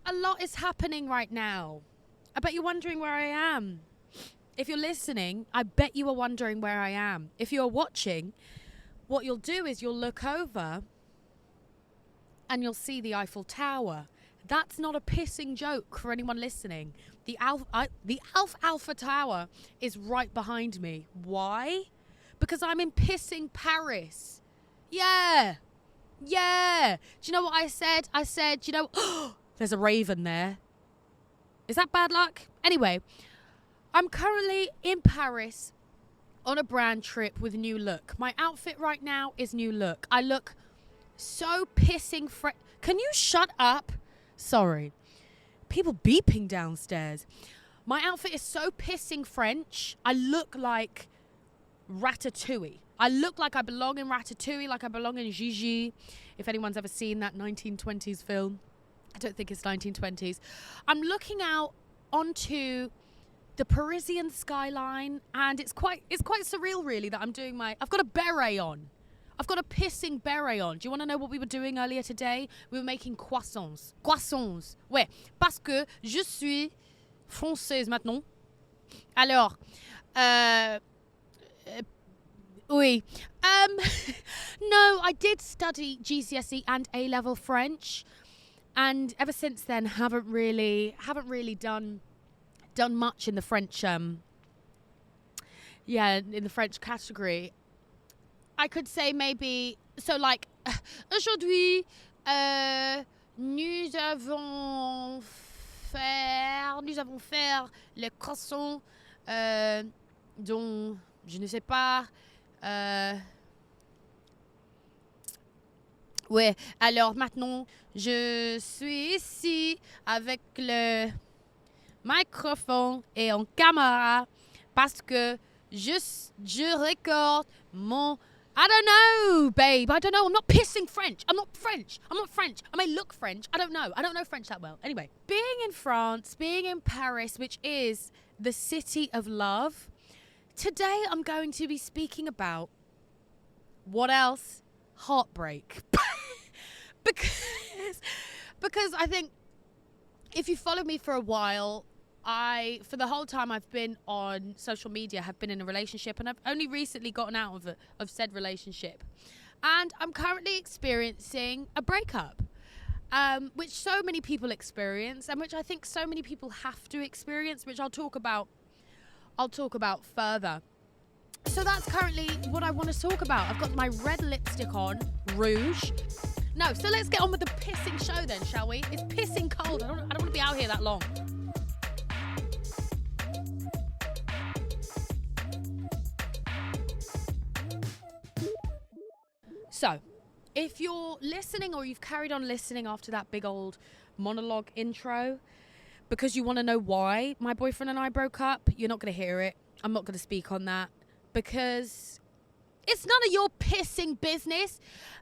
A lot is happening right now. I bet you're wondering where I am. If you're listening, I bet you are wondering where I am. If you're watching, what you'll do is you'll look over and you'll see the Eiffel Tower. That's not a pissing joke for anyone listening. The Alpha Tower is right behind me. Why? Because I'm in pissing Paris. Yeah. Do you know what I said? I said, there's a raven there. Is that bad luck? Anyway, I'm currently in Paris on a brand trip with New Look. My outfit right now is New Look. I look so pissing Can you shut up? Sorry. People beeping downstairs. My outfit is so pissing French. I look like Ratatouille. I look like I belong in Ratatouille, like I belong in Gigi. If anyone's ever seen that 1920s film. I don't think it's 1920s. I'm looking out onto the Parisian skyline, and it's quite surreal, really, that I'm doing I've got a beret on. I've got a pissing beret on. Do you want to know what we were doing earlier today? We were making croissants. Croissants. Ouais, parce que je suis française maintenant. Alors, oui. No, I did study GCSE and A-level French, and ever since then haven't really done much in the French in the French category. I could say maybe aujourd'hui nous avons fait le croissant dont je ne sais pas. Ouais, alors maintenant je suis ici avec le microphone et en caméra parce que je recorde mon... I don't know, babe. I don't know. I'm not pissing French. I'm not French. I may look French. I don't know. I don't know French that well. Anyway, being in France, being in Paris, which is the city of love, today I'm going to be speaking about what else? Heartbreak. because I think if you follow me for a while, for the whole time I've been on social media, have been in a relationship, and I've only recently gotten out of said relationship. And I'm currently experiencing a breakup, which so many people experience, and which I think so many people have to experience, which I'll talk about further. So that's currently what I want to talk about. I've got my red lipstick on, rouge. No, so let's get on with the pissing show then, shall we? It's pissing cold. I don't want to be out here that long. So, if you're listening or you've carried on listening after that big old monologue intro because you want to know why my boyfriend and I broke up, you're not going to hear it. I'm not going to speak on that because it's none of your pissing business.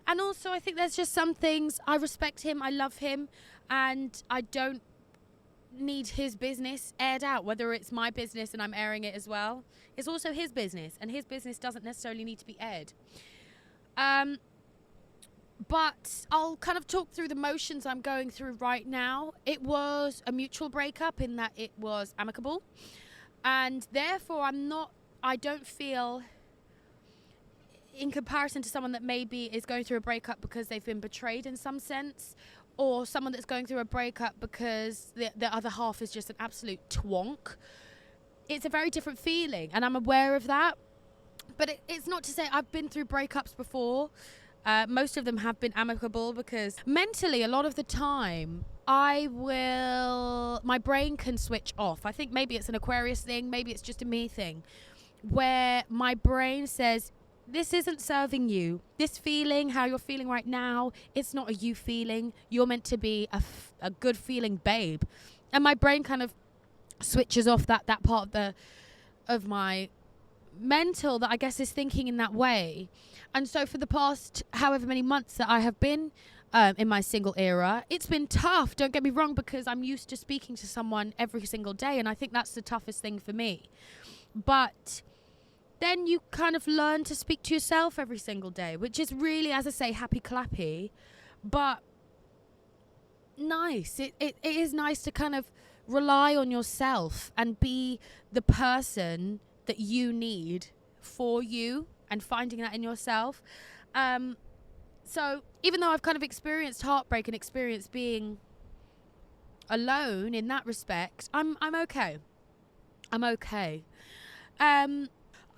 And also, I think there's just some things. I respect him, I love him, and I don't need his business aired out, whether it's my business and I'm airing it as well. It's also his business, and his business doesn't necessarily need to be aired. But I'll kind of talk through the motions I'm going through right now. It was a mutual breakup in that it was amicable, and therefore I don't feel, in comparison to someone that maybe is going through a breakup because they've been betrayed in some sense, or someone that's going through a breakup because the other half is just an absolute twonk. It's a very different feeling, and I'm aware of that. But it's not to say I've been through breakups before. Most of them have been amicable because mentally, a lot of the time, my brain can switch off. I think maybe it's an Aquarius thing, maybe it's just a me thing, where my brain says, this isn't serving you. This feeling, how you're feeling right now, it's not a you feeling. You're meant to be a good feeling babe. And my brain kind of switches off that part of my mental that I guess is thinking in that way. And so for the past however many months that I have been in my single era, it's been tough, don't get me wrong, because I'm used to speaking to someone every single day, and I think that's the toughest thing for me. But then you kind of learn to speak to yourself every single day, which is really, as I say, happy clappy. But nice. It is nice to kind of rely on yourself and be the person that you need for you, and finding that in yourself. So even though I've kind of experienced heartbreak and experienced being alone in that respect, I'm okay. I'm okay. I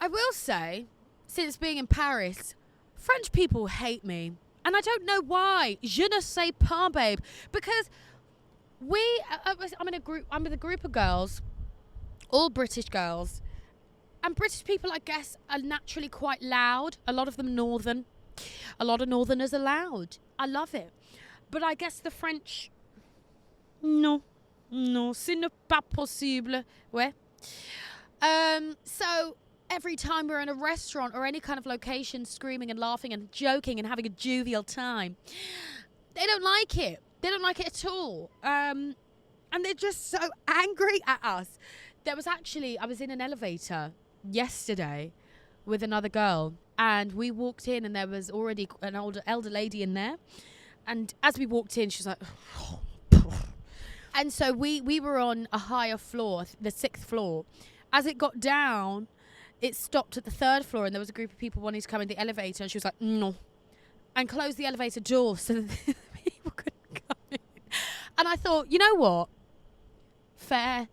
will say, since being in Paris, French people hate me. And I don't know why. Je ne sais pas, babe. Because I'm with a group of girls, all British girls. And British people, I guess, are naturally quite loud. A lot of them northern. A lot of northerners are loud. I love it. But I guess the French, non, ce n'est pas possible. Ouais. So every time we're in a restaurant or any kind of location, screaming and laughing and joking and having a jovial time, they don't like it. They don't like it at all. And they're just so angry at us. I was in an elevator yesterday with another girl, and we walked in and there was already an elder lady in there. And as we walked in, she was like, and so we were on a higher floor, the 6th floor. As it got down, it stopped at the 3rd floor, and there was a group of people wanting to come in the elevator, and she was like, no, and closed the elevator door so that the people couldn't come in. And I thought, you know what? Fair.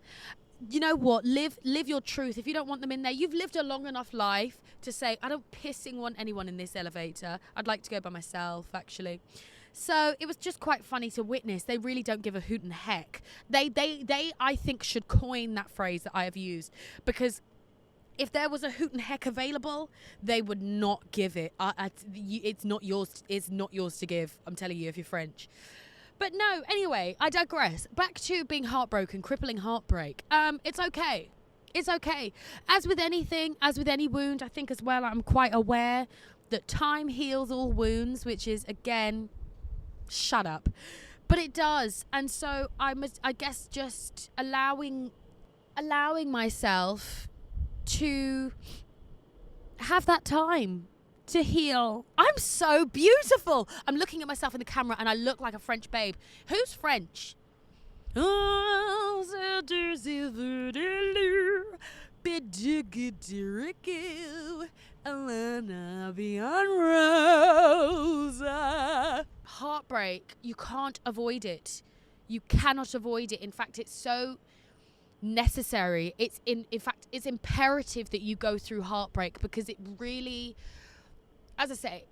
You know what? Live your truth. If you don't want them in there, you've lived a long enough life to say, I don't pissing want anyone in this elevator. I'd like to go by myself, actually. So it was just quite funny to witness. They really don't give a hoot and heck. They I think, should coin that phrase that I have used, because if there was a hoot and heck available, they would not give it. It's not yours. It's not yours to give. I'm telling you, if you're French. But no, anyway, I digress. Back to being heartbroken, crippling heartbreak. It's okay. It's okay. As with anything, as with any wound, I think as well, I'm quite aware that time heals all wounds, which is, again, shut up. But it does. And so I guess just allowing myself to have that time to heal. I'm so beautiful. I'm looking at myself in the camera and I look like a French babe. Who's French? Heartbreak, you can't avoid it. You cannot avoid it. In fact, it's so necessary. In fact, it's imperative that you go through heartbreak, because it really, as I say,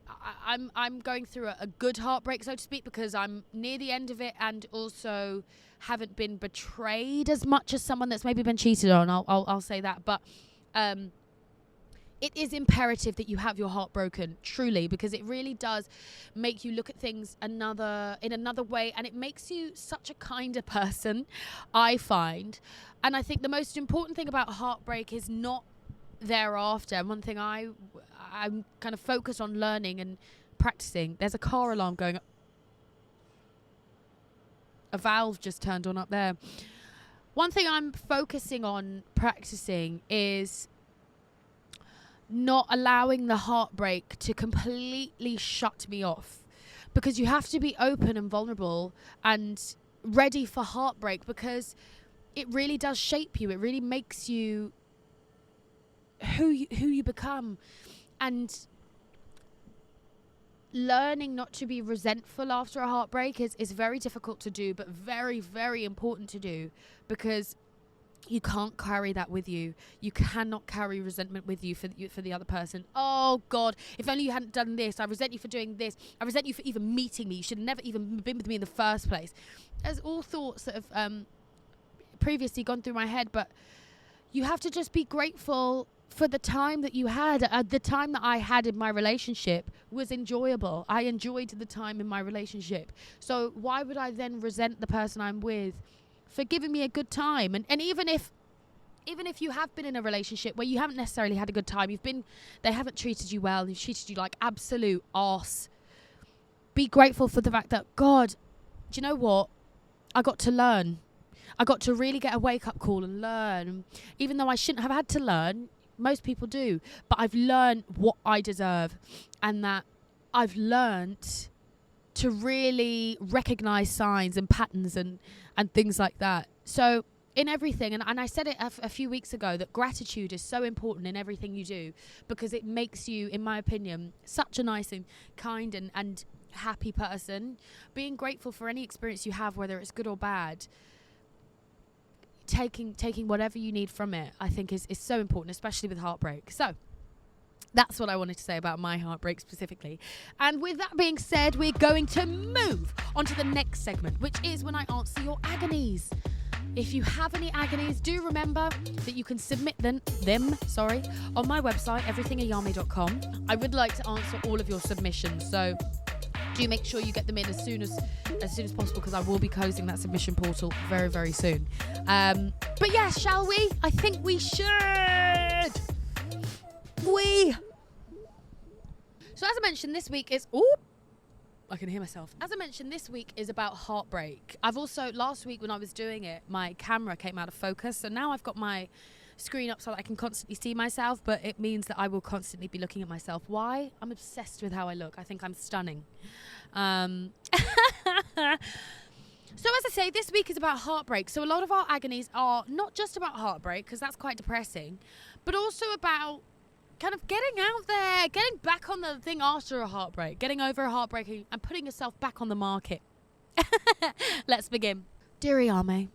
I'm going through a good heartbreak, so to speak, because I'm near the end of it, and also haven't been betrayed as much as someone that's maybe been cheated on. I'll say that, but it is imperative that you have your heart broken, truly, because it really does make you look at things in another way, and it makes you such a kinder person, I find. And I think the most important thing about heartbreak is not thereafter. And one thing I'm kind of focused on learning and practicing. There's a car alarm going. A valve just turned on up there. One thing I'm focusing on practicing is not allowing the heartbreak to completely shut me off, because you have to be open and vulnerable and ready for heartbreak, because it really does shape you. It really makes you who you become. And learning not to be resentful after a heartbreak is very difficult to do, but very, very important to do, because you can't carry that with you. You cannot carry resentment with you for the other person. Oh, God, if only you hadn't done this. I resent you for doing this. I resent you for even meeting me. You should have never even been with me in the first place. There's all thoughts that have previously gone through my head, but you have to just be grateful for the time that you had. The time that I had in my relationship was enjoyable. I enjoyed the time in my relationship. So why would I then resent the person I'm with for giving me a good time? And even if you have been in a relationship where you haven't necessarily had a good time, they haven't treated you well, they've treated you like absolute arse, be grateful for the fact that, God, do you know what? I got to learn. I got to really get a wake-up call and learn. Even though I shouldn't have had to learn, most people do, but I've learned what I deserve, and that I've learned to really recognize signs and patterns and things like that. So in everything, and I said it a few weeks ago, that gratitude is so important in everything you do, because it makes you, in my opinion, such a nice and kind and happy person. Being grateful for any experience you have, whether it's good or bad, taking whatever you need from it, I think is so important, especially with heartbreak. So that's what I wanted to say about my heartbreak specifically. And with that being said, we're going to move on to the next segment, which is when I answer your agonies. If you have any agonies, do remember that you can submit them on my website, everythingayame.com. I would like to answer all of your submissions, so do make sure you get them in as soon as possible, because I will be closing that submission portal very, very soon. But yeah, shall we? I think we should. So as I mentioned, this week is... Ooh, I can hear myself. As I mentioned, this week is about heartbreak. I've also, last week when I was doing it, my camera came out of focus. So now I've got my screen up so that I can constantly see myself, but it means that I will constantly be looking at myself. Why? I'm obsessed with how I look. I think I'm stunning. So as I say, this week is about heartbreak. So a lot of our agonies are not just about heartbreak, because that's quite depressing, but also about kind of getting out there, getting back on the thing after a heartbreak, getting over a heartbreak and putting yourself back on the market. Let's begin. Dear Ayame,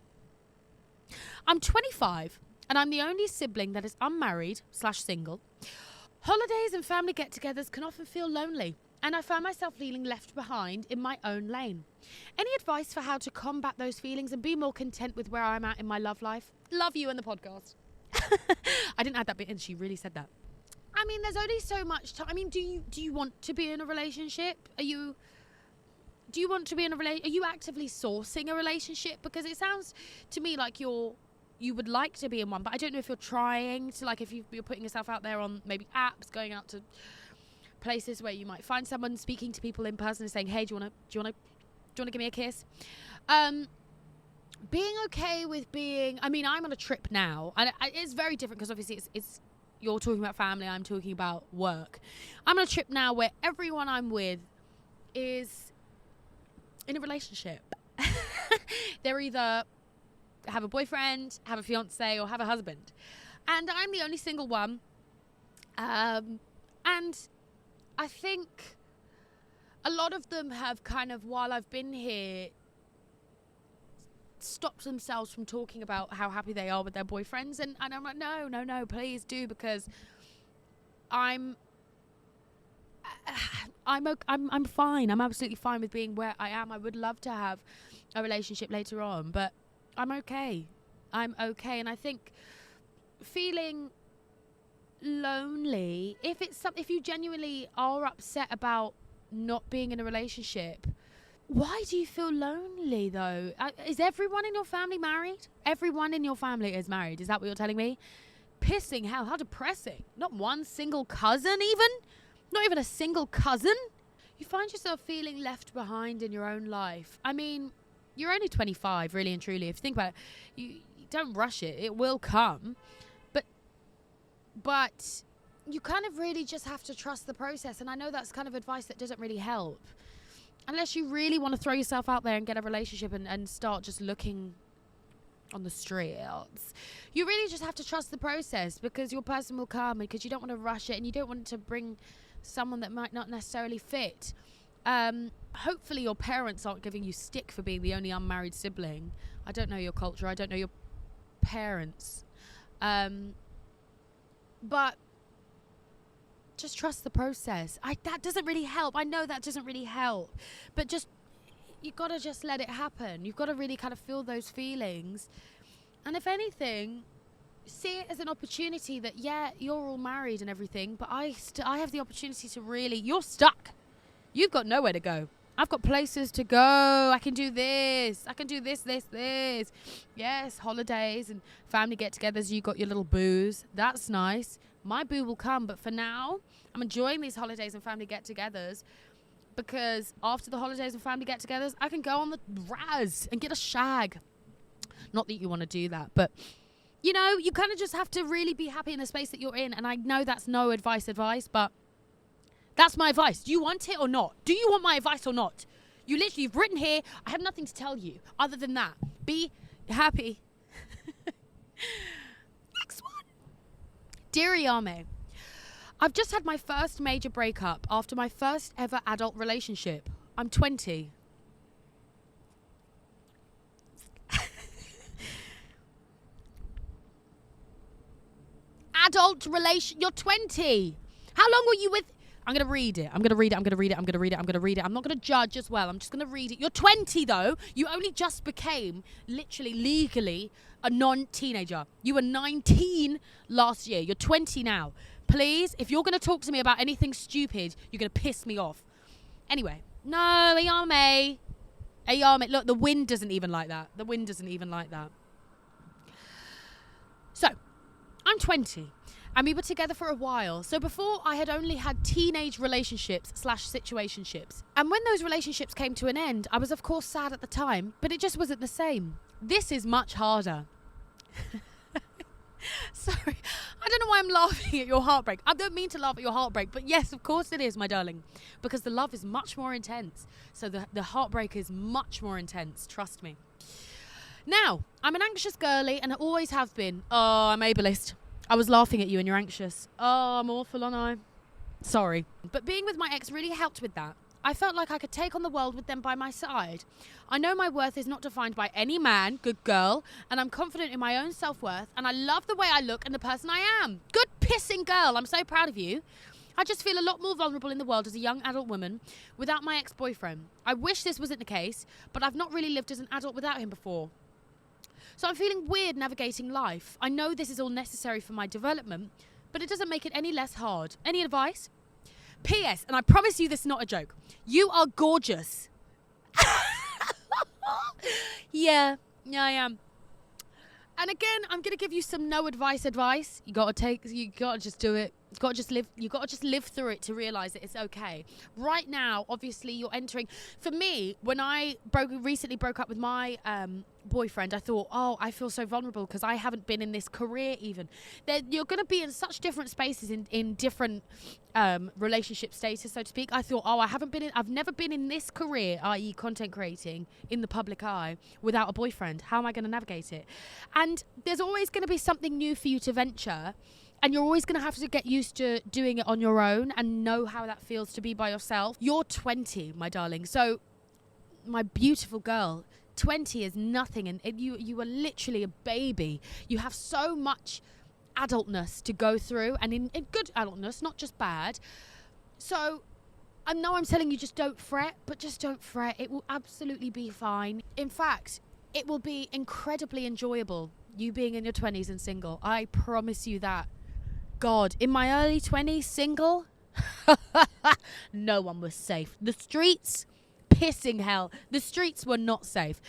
I'm 25 and I'm the only sibling that is unmarried/single. Holidays and family get-togethers can often feel lonely, and I find myself feeling left behind in my own lane. Any advice for how to combat those feelings and be more content with where I'm at in my love life? Love you and the podcast. I didn't add that bit in. She really said that. I mean, there's only so much time. I mean, do you want to be in a relationship? Do you want to be in a relationship? Are you actively sourcing a relationship? Because it sounds to me like you would like to be in one, but I don't know if you're trying to, like, if you're putting yourself out there on maybe apps, going out to places where you might find someone, speaking to people in person and saying, hey, do you want to give me a kiss? Being okay with being, I mean, I'm on a trip now, and it's very different because obviously it's you're talking about family, I'm talking about work. I'm on a trip now where everyone I'm with is in a relationship. They're either have a boyfriend, have a fiance, or have a husband. And I'm the only single one. And I think a lot of them have kind of, while I've been here, stopped themselves from talking about how happy they are with their boyfriends, and I'm like, no, please do, because I'm fine. I'm absolutely fine with being where I am. I would love to have a relationship later on, but I'm okay. And I think feeling lonely, if you genuinely are upset about not being in a relationship, why do you feel lonely, though? Is everyone in your family married? Everyone in your family is married. Is that what you're telling me? Pissing hell. How depressing. Not one single cousin even? Not even a single cousin? You find yourself feeling left behind in your own life. I mean, you're only 25, really and truly. If you think about it, you don't rush it. It will come. But you kind of really just have to trust the process. And I know that's kind of advice that doesn't really help. Unless you really want to throw yourself out there and get a relationship and start just looking on the streets. You really just have to trust the process, because your person will come, because you don't want to rush it and you don't want to bring someone that might not necessarily fit. Hopefully your parents aren't giving you stick for being the only unmarried sibling. I don't know your culture. I don't know your parents. But just trust the process. That doesn't really help. I know that doesn't really help. But you got to just let it happen. You've got to really kind of feel those feelings. And if anything, see it as an opportunity that, yeah, you're all married and everything, but I have the opportunity to really, you're stuck. You've got nowhere to go. I've got places to go. I can do this. I can do this. Yes, holidays and family get-togethers. You got your little boos. That's nice. My boo will come, but for now, I'm enjoying these holidays and family get-togethers, because after the holidays and family get-togethers, I can go on the Raz and get a shag. Not that you want to do that, but, you know, you kind of just have to really be happy in the space that you're in. And I know that's no advice, but that's my advice. Do you want it or not? Do you want my advice or not? You've written here, I have nothing to tell you other than that. Be happy. Next one. Dear Ayame, I've just had my first major breakup after my first ever adult relationship. I'm 20. Adult relation. You're 20. How long were you with? I'm going to read it. I'm not going to judge as well. I'm just going to read it. You're 20 though. You only just became literally legally a non-teenager. You were 19 last year. You're 20 now. Please, if you're going to talk to me about anything stupid, you're going to piss me off. Anyway, no, Ayame. Look, the wind doesn't even like that. So, I'm 20 and we were together for a while. So before, I had only had teenage relationships / situationships. And when those relationships came to an end, I was of course sad at the time, but it just wasn't the same. This is much harder. Sorry, I don't know why I'm laughing at your heartbreak. I don't mean to laugh at your heartbreak, but yes, of course it is, my darling. Because the love is much more intense. So the heartbreak is much more intense, trust me. Now, I'm an anxious girly and I always have been. Oh, I'm ableist. I was laughing at you and you're anxious. Oh, I'm awful, aren't I? Sorry. But being with my ex really helped with that. I felt like I could take on the world with them by my side. I know my worth is not defined by any man, good girl, and I'm confident in my own self-worth, and I love the way I look and the person I am. Good pissing girl. I'm so proud of you. I just feel a lot more vulnerable in the world as a young adult woman without my ex-boyfriend. I wish this wasn't the case, but I've not really lived as an adult without him before. So I'm feeling weird navigating life. I know this is all necessary for my development, but it doesn't make it any less hard. Any advice? P.S. And I promise you this is not a joke. You are gorgeous. Yeah, I am. And again, I'm going to give you some no advice. You got to just do it. You got to just live through it to realize that it's okay. Right now, obviously, you're entering. For me, when I recently broke up with my boyfriend, I thought, oh, I feel so vulnerable because I haven't been in this career even. You're going to be in such different spaces in different relationship status, so to speak. I thought, oh, I've never been in this career, i.e. content creating, in the public eye without a boyfriend. How am I going to navigate it? And there's always going to be something new for you to venture. And you're always going to have to get used to doing it on your own and know how that feels to be by yourself. You're 20, my darling. So, my beautiful girl, 20 is nothing. And you are literally a baby. You have so much adultness to go through. And in good adultness, not just bad. So, I know I'm telling you just don't fret. But just don't fret. It will absolutely be fine. In fact, it will be incredibly enjoyable, you being in your 20s and single. I promise you that. God, in my early 20s, single, no one was safe. The streets, pissing hell. The streets were not safe.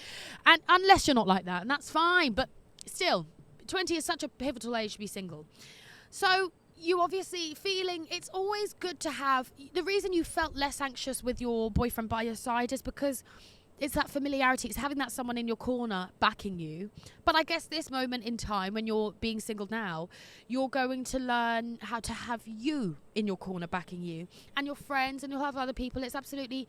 And unless you're not like that, and that's fine. But still, 20 is such a pivotal age to be single. So you obviously feeling, it's always good to have, the reason you felt less anxious with your boyfriend by your side is because it's that familiarity. It's having that someone in your corner backing you. But I guess this moment in time, when you're being single now, you're going to learn how to have you in your corner backing you. And your friends, and you'll have other people. It's absolutely,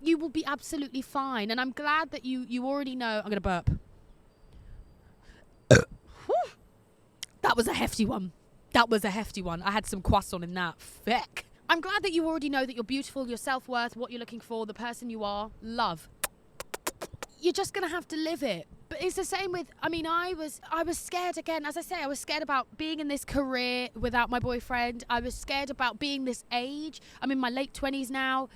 you will be absolutely fine. And I'm glad that you already know. I'm going to burp. That was a hefty one. I had some croissant in that. Feck. I'm glad that you already know that you're beautiful, your self-worth, what you're looking for, the person you are. Love. You're just going to have to live it. But it's the same with, I was scared again. As I say, I was scared about being in this career without my boyfriend. I was scared about being this age. I'm in my late 20s now,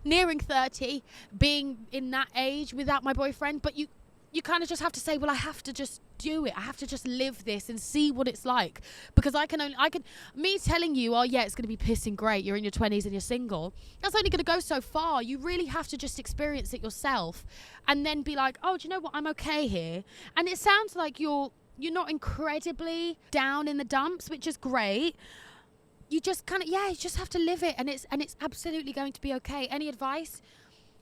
nearing 30, being in that age without my boyfriend. But you kind of just have to say, well, I have to just do it. I have to just live this and see what it's like. Because me telling you, oh yeah, it's going to be pissing great, you're in your 20s and you're single, that's only going to go so far. You really have to just experience it yourself and then be like, oh, do you know what? I'm okay here. And it sounds like you're not incredibly down in the dumps, which is great. You just you just have to live it, and it's absolutely going to be okay. Any advice?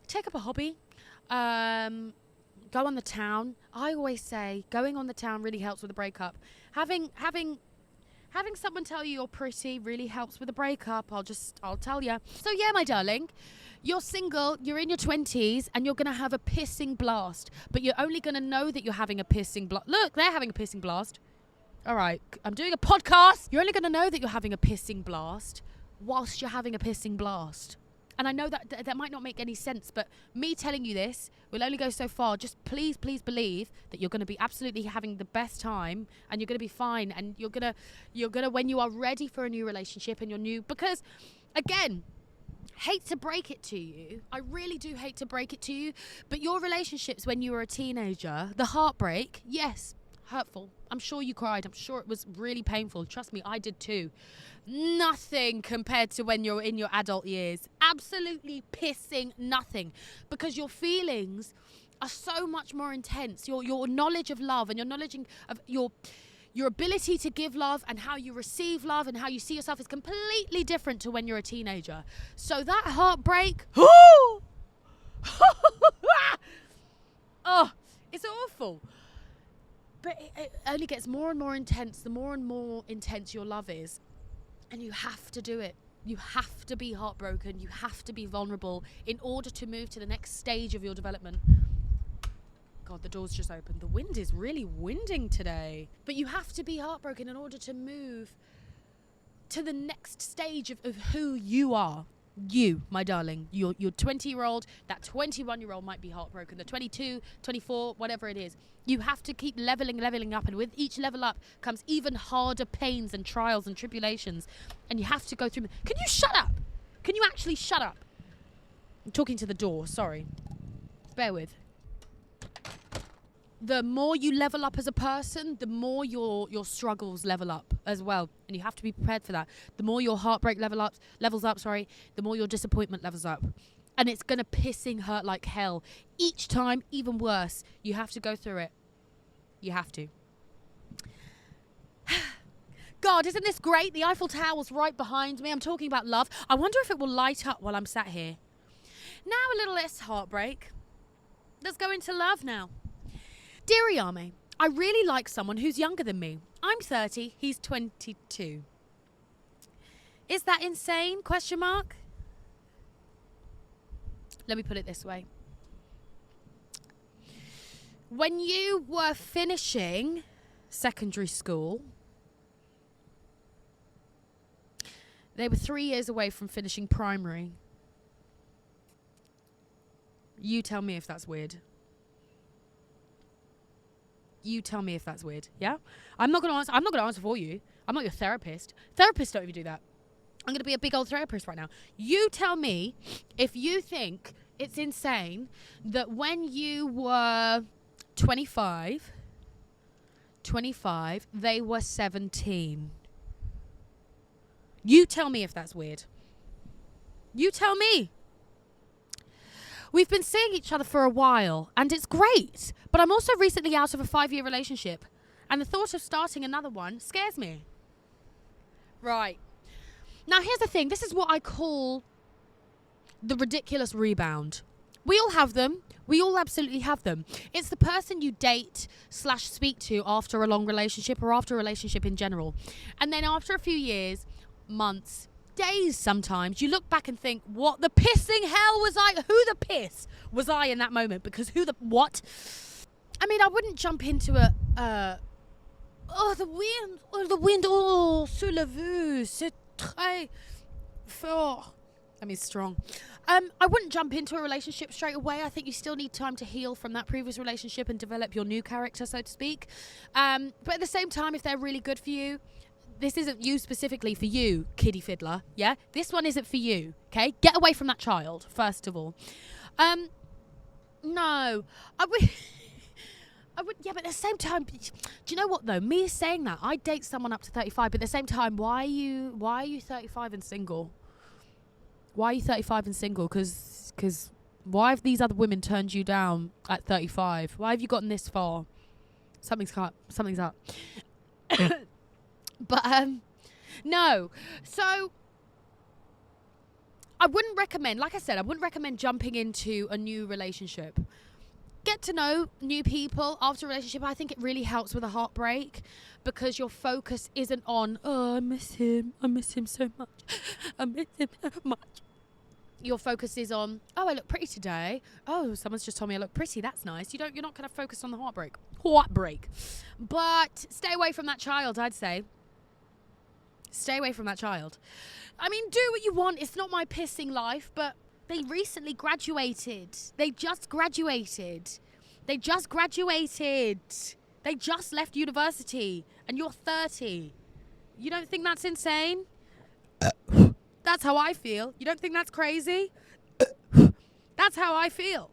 Take up a hobby. Go on the town. I always say going on the town really helps with a breakup. Having Having someone tell you you're pretty really helps with a breakup. I'll tell you. So yeah, my darling, you're single, you're in your 20s, and you're going to have a pissing blast. But you're only going to know that you're having a pissing blast. Look, they're having a pissing blast. All right, I'm doing a podcast. You're only going to know that you're having a pissing blast whilst you're having a pissing blast. And I know that might not make any sense, but me telling you this will only go so far. Just please believe that you're going to be absolutely having the best time, and you're going to be fine, and you're going to when you are ready for a new relationship and you're new, because again, hate to break it to you, I really do hate to break it to you, but your relationships when you were a teenager, the heartbreak, yes, hurtful. I'm sure you cried. I'm sure it was really painful. Trust me, I did too. Nothing compared to when you're in your adult years. Absolutely pissing nothing, because your feelings are so much more intense. Your knowledge of love and your knowledge of your ability to give love and how you receive love and how you see yourself is completely different to when you're a teenager. So that heartbreak, oh, it's awful. But it only gets more and more intense the more and more intense your love is. And you have to do it. You have to be heartbroken. You have to be vulnerable in order to move to the next stage of your development. God, the door's just opened. The wind is really winding today. But you have to be heartbroken in order to move to the next stage of who you are. You, my darling, your 20-year-old, that 21-year-old might be heartbroken, the 22, 24, whatever it is. You have to keep leveling up, and with each level up comes even harder pains and trials and tribulations, and you have to go through. Can you shut up? Can you actually shut up? I'm talking to the door, sorry. Bear with. The more you level up as a person, the more your struggles level up as well. And you have to be prepared for that. The more your heartbreak levels up, the more your disappointment levels up. And it's going to pissing hurt like hell. Each time, even worse. You have to go through it. You have to. God, isn't this great? The Eiffel Tower's right behind me. I'm talking about love. I wonder if it will light up while I'm sat here. Now a little less heartbreak. Let's go into love now. Dear Ayame, I really like someone who's younger than me. I'm 30, he's 22. Is that insane? ? Let me put it this way. When you were finishing secondary school, they were 3 years away from finishing primary. You tell me if that's weird. You tell me if that's weird, yeah? I'm not going to answer for you. I'm not your therapist. Therapists don't even do that. I'm going to be a big old therapist right now. You tell me if you think it's insane that when you were 25, they were 17. You tell me if that's weird. You tell me. We've been seeing each other for a while, and it's great. But I'm also recently out of a 5-year relationship, and the thought of starting another one scares me. Right. Now, here's the thing. This is what I call the ridiculous rebound. We all have them. We all absolutely have them. It's the person you date / speak to after a long relationship or after a relationship in general. And then after a few years, months, days sometimes, you look back and think, what the pissing hell was I? Who the piss was I in that moment? Because what? I mean, I wouldn't jump into the wind, sous la vue, c'est très fort. I mean, strong. I wouldn't jump into a relationship straight away. I think you still need time to heal from that previous relationship and develop your new character, so to speak. But at the same time, if they're really good for you, this isn't you specifically for you, kiddie fiddler, yeah? This one isn't for you, okay? Get away from that child, first of all. No. I would, yeah, but at the same time, do you know what, though? Me saying that, I date someone up to 35, but at the same time, why are you 35 and single? Why are you 35 and single? Because why have these other women turned you down at 35? Why have you gotten this far? Something's up. But, no. So, I wouldn't recommend, like I said, I wouldn't recommend jumping into a new relationship. get to know new people after a relationship. I think it really helps with a heartbreak because your focus isn't on, oh, I miss him so much, I miss him so much. Your focus is on, oh, I look pretty today. Oh, someone's just told me I look pretty. That's nice. You're not kind of focused on the heartbreak. But stay away from that child, I'd say. Stay away from that child. I mean, do what you want. It's not my pissing life, but they recently graduated. They just graduated. They just left university, and you're 30. You don't think that's insane? That's how I feel. You don't think that's crazy? That's how I feel.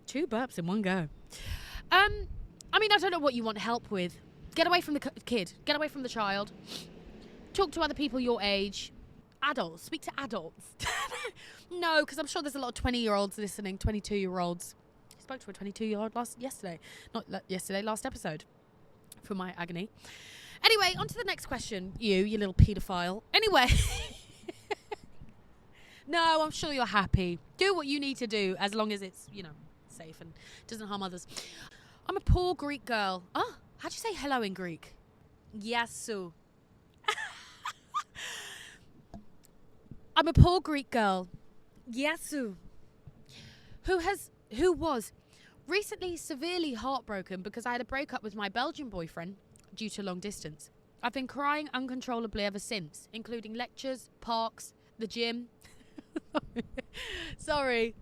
2 burps in one go. I mean, I don't know what you want help with. Get away from the kid. Get away from the child. Talk to other people your age. Adults. Speak to adults. No, because I'm sure there's a lot of 20-year-olds listening, 22-year-olds. I spoke to a 22-year-old last episode for my agony. Anyway, on to the next question. You little paedophile. Anyway. No, I'm sure you're happy. Do what you need to do as long as it's, safe and doesn't harm others. I'm a poor Greek girl. Oh, how'd you say hello in Greek? Yasu. I'm a poor Greek girl. Yasu. Who was recently severely heartbroken because I had a breakup with my Belgian boyfriend due to long distance. I've been crying uncontrollably ever since, including lectures, parks, the gym. Sorry,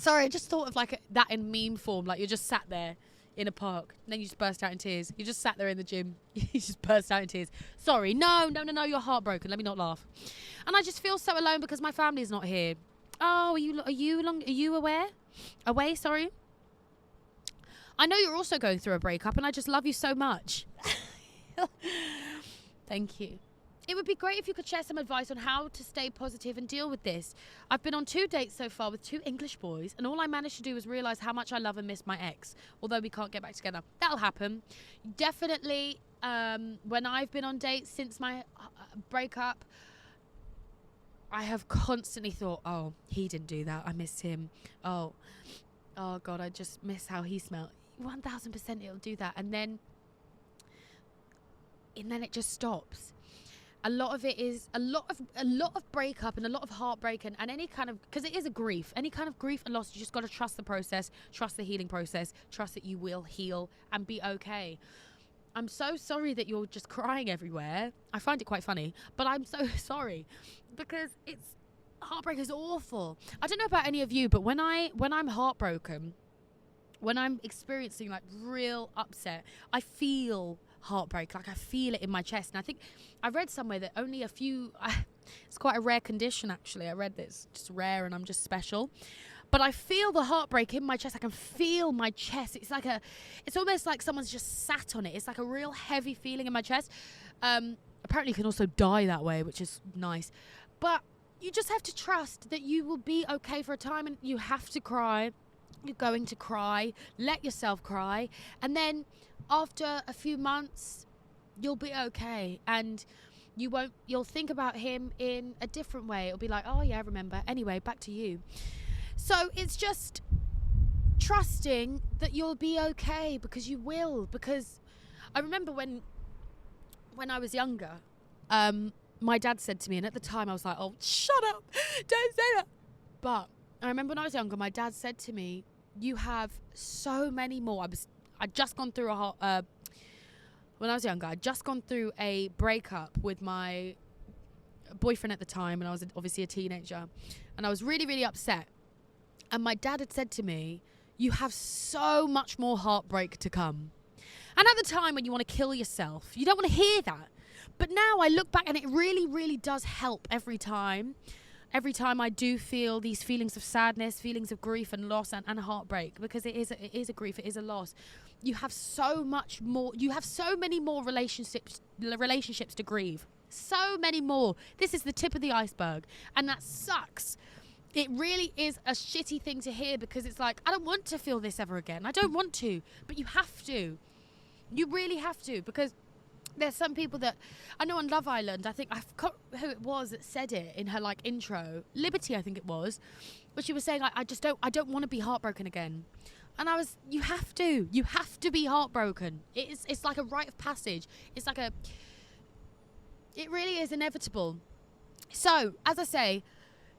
I just thought of like that in meme form, like you're just sat there in a park, and then you just burst out in tears. You just sat there in the gym, you just burst out in tears. Sorry, no, you're heartbroken. Let me not laugh. And I just feel so alone because my family's not here. Oh, are you away? Sorry. I know you're also going through a breakup, and I just love you so much. Thank you. It would be great if you could share some advice on how to stay positive and deal with this. I've been on 2 dates so far with 2 English boys, and all I managed to do was realise how much I love and miss my ex, although we can't get back together. That'll happen. Definitely, when I've been on dates since my breakup, I have constantly thought, oh, he didn't do that. I miss him. Oh God, I just miss how he smelled. 1000% it'll do that. And then it just stops. A lot of it is a lot of breakup and a lot of heartbreak and any kind of, because it is a grief, any kind of grief and loss, you just got to trust the process, trust the healing process, trust that you will heal and be okay. I'm so sorry that you're just crying everywhere. I find it quite funny, but I'm so sorry because heartbreak is awful. I don't know about any of you, but when I'm heartbroken, when I'm experiencing like real upset, I feel heartbreak, like I feel it in my chest. And I think I read somewhere that only a few, it's quite a rare condition actually. I read that it's just rare and I'm just special. But I feel the heartbreak in my chest. I can feel my chest. It's almost like someone's just sat on it. It's like a real heavy feeling in my chest. Apparently you can also die that way, which is nice. But you just have to trust that you will be okay for a time, and you have to cry. You're going to cry. Let yourself cry. And then after a few months, you'll be okay. And you'll think about him in a different way. It'll be like, oh yeah, I remember. Anyway, back to you. So it's just trusting that you'll be okay, because you will. Because I remember when I was younger, my dad said to me, and at the time I was like, oh, shut up, don't say that. But I remember when I was younger, my dad said to me, you have so many more. I'd just gone through when I was younger, I'd just gone through a breakup with my boyfriend at the time, and I was obviously a teenager, and I was really, really upset. And my dad had said to me, you have so much more heartbreak to come. And at the time when you want to kill yourself, you don't want to hear that. But now I look back and it really, really does help every time. Every time I do feel these feelings of sadness, feelings of grief and loss and heartbreak, because it is a grief, it is a loss. You have so much more. You have so many more relationships to grieve. So many more. This is the tip of the iceberg. And that sucks. It really is a shitty thing to hear, because it's like, I don't want to feel this ever again. I don't want to, but you have to. You really have to, because there's some people that I know on Love Island. I think I forgot who it was that said it in her like intro. Liberty, I think it was. But she was saying, I don't want to be heartbroken again. And you have to be heartbroken. It's like a rite of passage. It really is inevitable. So, as I say,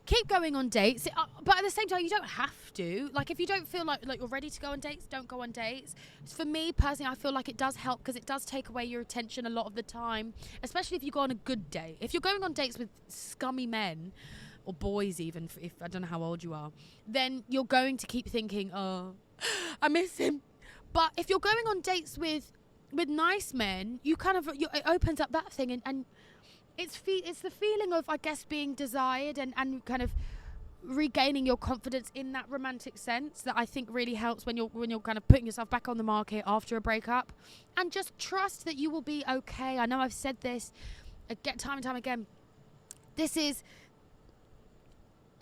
keep going on dates, but at the same time, you don't have to. Like, if you don't feel like you're ready to go on dates, don't go on dates. For me, personally, I feel like it does help because it does take away your attention a lot of the time, especially if you go on a good date. If you're going on dates with scummy men, or boys even, if I don't know how old you are, then you're going to keep thinking, oh, I miss him. But if you're going on dates with nice men, it opens up that thing, and it's the feeling of, I guess, being desired and kind of regaining your confidence in that romantic sense that I think really helps when you're kind of putting yourself back on the market after a breakup. And just trust that you will be okay. I know I've said this time and time again. This is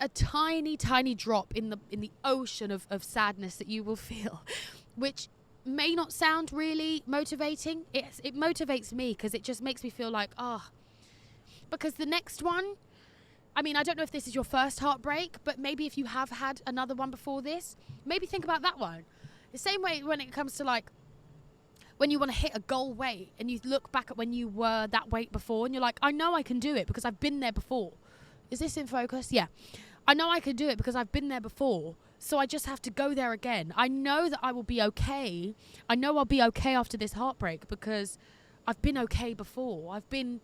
a tiny, tiny drop in the ocean of sadness that you will feel, which may not sound really motivating. It motivates me because it just makes me feel like, because the next one, I mean, I don't know if this is your first heartbreak, but maybe if you have had another one before this, maybe think about that one. The same way when it comes to, like, when you want to hit a goal weight and you look back at when you were that weight before and you're like, I know I can do it because I've been there before. Is this in focus? Yeah. I know I can do it because I've been there before, so I just have to go there again. I know that I will be okay. I know I'll be okay after this heartbreak because I've been okay before. I've been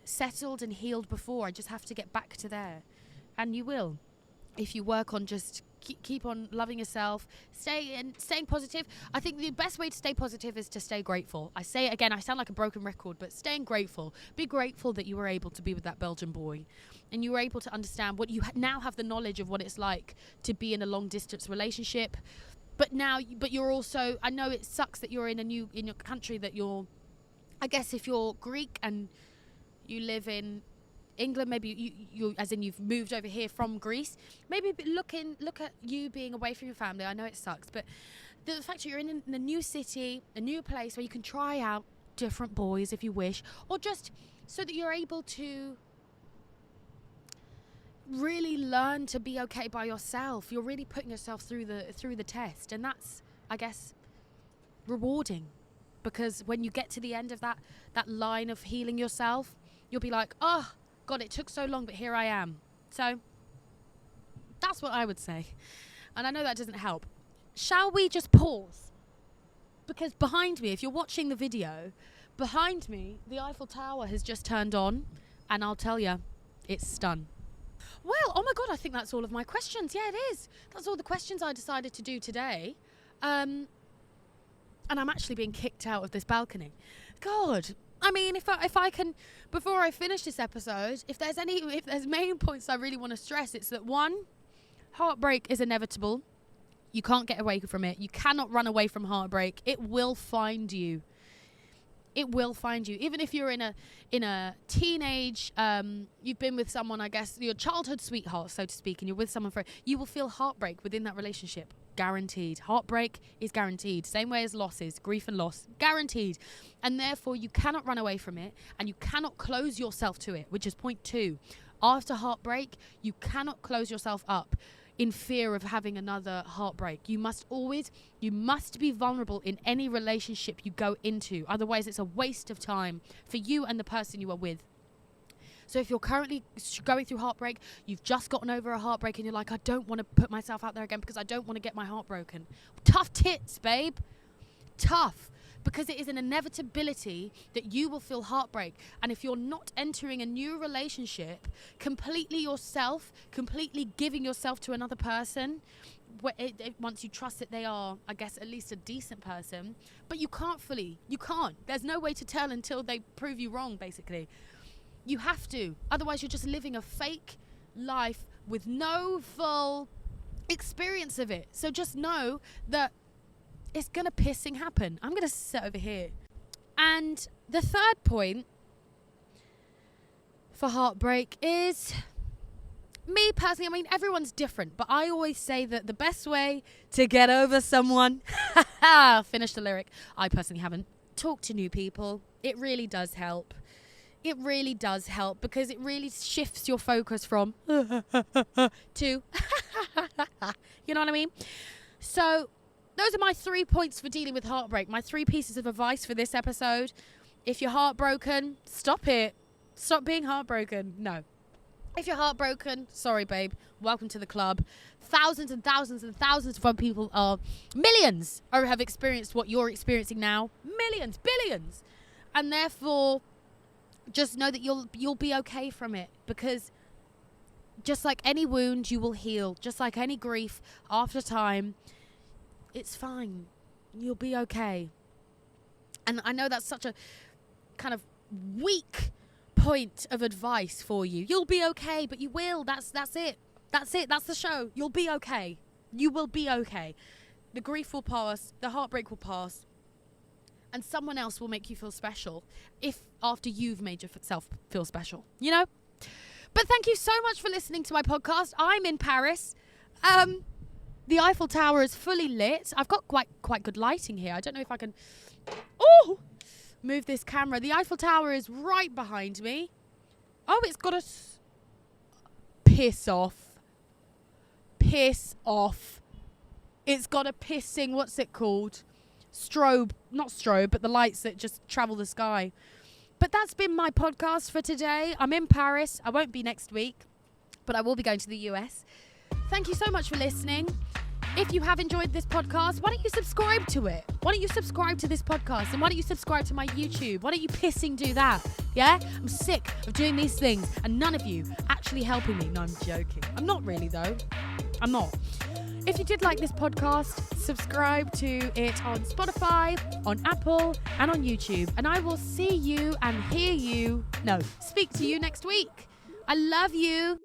settled and healed before. I just have to get back to there. And you will, if you work on just keep on loving yourself, staying positive. I think the best way to stay positive is to stay grateful. I say it again, I sound like a broken record, but staying grateful. Be grateful that you were able to be with that Belgian boy and you were able to understand what you now have the knowledge of what it's like to be in a long distance relationship. But you're also, I know it sucks that you're in your country, that you're, I guess if you're Greek and you live in England, maybe you as in you've moved over here from Greece, maybe look at you being away from your family. I know it sucks, but the fact that you're in a new city, a new place where you can try out different boys if you wish, or just so that you're able to really learn to be okay by yourself. You're really putting yourself through the test, and that's, I guess, rewarding, because when you get to the end of that line of healing yourself, you'll be like, oh God, it took so long, but here I am. So that's what I would say. And I know that doesn't help. Shall we just pause? Because behind me, if you're watching the video, behind me, the Eiffel Tower has just turned on, and I'll tell you, it's stun. Well, oh my God, I think that's all of my questions. Yeah, it is. That's all the questions I decided to do today. And I'm actually being kicked out of this balcony. God. I mean, if I can, before I finish this episode, if there's main points I really want to stress, it's that, one, heartbreak is inevitable. You can't get away from it. You cannot run away from heartbreak. It will find you. It will find you. Even if you're in a teenage, you've been with someone, I guess, your childhood sweetheart, so to speak, and you're with someone you will feel heartbreak within that relationship. Guaranteed. Heartbreak is guaranteed. Same way as losses, grief and loss. Guaranteed. And therefore, you cannot run away from it, and you cannot close yourself to it, which is point 2. After heartbreak, you cannot close yourself up in fear of having another heartbreak. You must be vulnerable in any relationship you go into. Otherwise, it's a waste of time for you and the person you are with. So if you're currently going through heartbreak, you've just gotten over a heartbreak and you're like, I don't want to put myself out there again because I don't want to get my heart broken. Tough tits, babe. Tough. Because it is an inevitability that you will feel heartbreak. And if you're not entering a new relationship completely yourself, completely giving yourself to another person, once you trust that they are, I guess, at least a decent person, but you can't. There's no way to tell until they prove you wrong, basically. You have to. Otherwise, you're just living a fake life with no full experience of it. So just know that it's going to pissing happen. I'm going to sit over here. And the third point for heartbreak is, me personally, I mean, everyone's different, but I always say that the best way to get over someone, finish the lyric, I personally haven't, talk to new people. It really does help. it really does help, because it really shifts your focus from to you know what I mean? So those are my 3 points for dealing with heartbreak, my 3 pieces of advice for this episode. If you're heartbroken, stop it. Stop being heartbroken. No. If you're heartbroken, sorry, babe, welcome to the club. Thousands and thousands and thousands of other people millions have experienced what you're experiencing now. Millions, billions. And therefore, just know that you'll be okay from it, because just like any wound, you will heal. Just like any grief, after time, it's fine. You'll be okay. And I know that's such a kind of weak point of advice for you. You'll be okay, but you will. That's it. That's it. That's the show. You'll be okay. You will be okay. The grief will pass. The heartbreak will pass. And someone else will make you feel special, if after you've made yourself feel special, you know? But thank you so much for listening to my podcast. I'm in Paris. The Eiffel Tower is fully lit. I've got quite good lighting here. I don't know if I can move this camera. The Eiffel Tower is right behind me. Oh, it's got a piss off. Piss off. It's got a pissing, what's it called? Strobe, not strobe, but the lights that just travel the sky. But that's been my podcast for today. I'm in Paris. I won't be next week, but I will be going to the US. Thank you so much for listening. If you have enjoyed this podcast, why don't you subscribe to it? Why don't you subscribe to this podcast? And why don't you subscribe to my YouTube? Why don't you pissing do that? Yeah? I'm sick of doing these things and none of you actually helping me. No, I'm joking. I'm not really, though. I'm not. If you did like this podcast, subscribe to it on Spotify, on Apple, and on YouTube. And I will see you and hear you, speak to you next week. I love you.